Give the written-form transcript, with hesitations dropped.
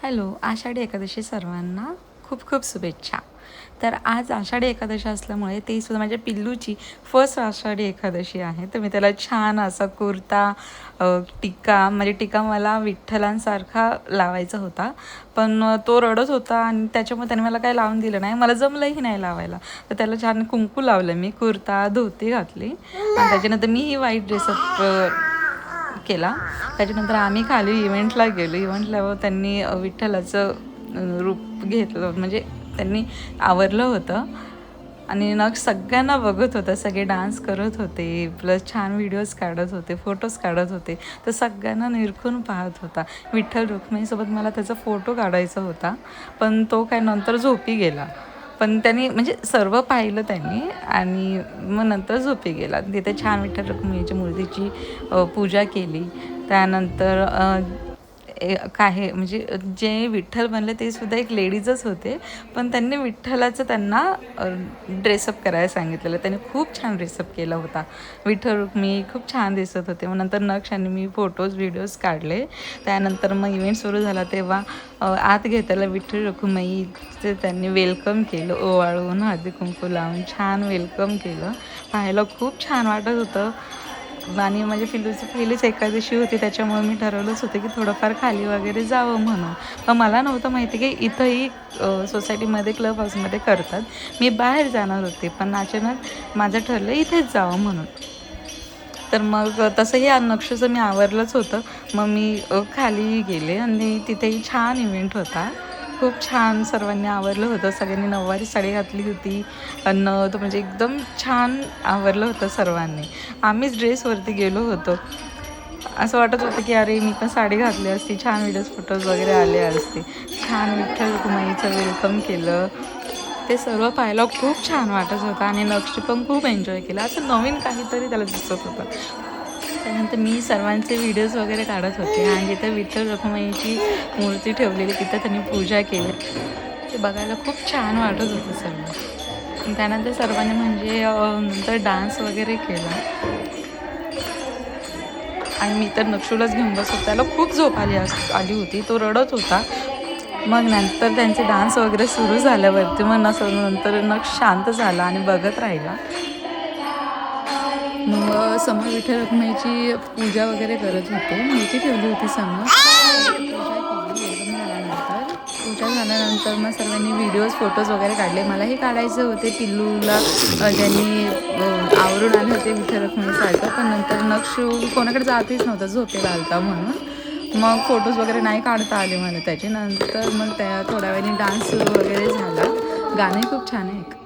Hello, Ashadhi Ekadashi सर्वांना खूप खूप शुभेच्छा. तर आज आषाढी एकादशी असल्यामुळे ते सुद्धा माझ्या पिल्लूची फर्स्ट आषाढी एकादशी आहे. तर मी त्याला छान असा कुर्ता, टिक्का, म्हणजे टिक्का मला विठ्ठलांसारखा लावायचा होता, पण तो रडत होता आणि त्याच्यामुळे त्याने मला काही लावून दिलं नाही. मला जमलंही नाही लावायला. तर त्याला छान कुंकू लावलं मी, कुर्ता, धोती घातली आणि त्याच्यानंतर मीही व्हाईट ड्रेसअप केला. त्याच्यानंतर आम्ही खाली इव्हेंटला गेलो. इव्हेंटला त्यांनी विठ्ठलाचं रूप घेतलं, म्हणजे त्यांनी आवरलं होतं आणि नग सगळ्यांना बघत होता. सगळे डान्स करत होते, प्लस छान व्हिडिओज काढत होते, फोटोज काढत होते. तर सगळ्यांना निरखून पाहत होता. विठ्ठल रुक्मिणीसोबत मला त्याचा फोटो काढायचा होता, पण तो काय नंतर झोपी गेला. पण त्यांनी म्हणजे सर्व पाहिलं त्यांनी आणि मग नंतर झोपी गेला. तिथे छान विठ्ठल रुक्मिणीची मूर्तीची पूजा केली. त्यानंतर काय म्हणजे जे विठ्ठल बनले ते सुद्धा एक लेडीजच होते, पण त्यांनी विठ्ठलाचं त्यांना ड्रेसअप करायला सांगितलेलं. त्यांनी खूप छान ड्रेसअप केला होता. विठ्ठल रुक्मिणी खूप छान दिसत होते. मग नंतर नक्षाने मी फोटोज व्हिडिओज काढले. त्यानंतर मग इव्हेंट सुरू झाला तेव्हा आत घेताना विठ्ठल रुक्मिणीचे त्यांनी वेलकम केलं. ओवाळून हळदी कुंकू लावून छान वेलकम केलं. पाहायला खूप छान वाटत होतं. आणि माझ्या पिल्लूची पहिलीच एकादशी होती, त्याच्यामुळे मी ठरवलंच होतं की थोडंफार खाली वगैरे जावं म्हणून. पण मला नव्हतं माहिती की इथंही सोसायटीमध्ये क्लब हाऊसमध्ये करतात. मी बाहेर जाणार होते, पण अचानक माझं ठरलं इथेच जावं म्हणून. तर मग तसंही नक्षीचं मी आवरलंच होतं. मग मी खाली गेले आणि तिथेही छान इव्हेंट होता. खूप छान सर्वांनी आवरलं होतं. सगळ्यांनी नऊवारी साडी घातली होती. नथ म्हणजे एकदम छान आवरलं होतं सर्वांनी. आम्हीच ड्रेसवरती गेलो होतो. असं वाटत होतं की अरे मी पण साडी घातली असती, छान व्हिडिओज फोटोज वगैरे आले असते. छान विठ्ठल रुक्मिणीचं वेलकम केलं. ते सर्व पाहायला खूप छान वाटत होतं आणि नक्षी पण खूप एन्जॉय केला. असं नवीन काहीतरी त्याला दिसत होतं. त्यानंतर मी सर्वांचे व्हिडिओज वगैरे काढत होते आणि जिथं विठ्ठल रुक्मिणीची मूर्ती ठेवलेली तिथं त्यांनी पूजा केली. ते बघायला खूप छान वाटत होतं सर्व. त्यानंतर सर्वांनी म्हणजे नंतर डान्स वगैरे केला आणि मी तर नक्षूलाच घेऊन बसत. त्याला खूप झोप आली होती, तो रडत होता. मग नंतर त्यांचे डान्स वगैरे सुरू झाल्यावरती मग नंतर नक्ष शांत झाला आणि बघत राहिला. मग समोर विठ्ठल रुक्मिणीची पूजा वगैरे करत होते. मूर्ती ठेवली होती समोर. पूजा झाल्यानंतर मग सर्वांनी व्हिडिओज फोटोज वगैरे काढले. मलाही काढायचे होते. पिल्लूला ज्यांनी आवरून आले होते विठ्ठल रुक्मिणीसारखं, पण नंतर नक्षू कोणाकडे जातच नव्हता, झोपेला आलता म्हणून. मग फोटोज वगैरे नाही काढता आले मला त्याचे. नंतर मग त्या थोड्या वेळाने डान्स वगैरे झाला. गाणंही खूप छान आहे.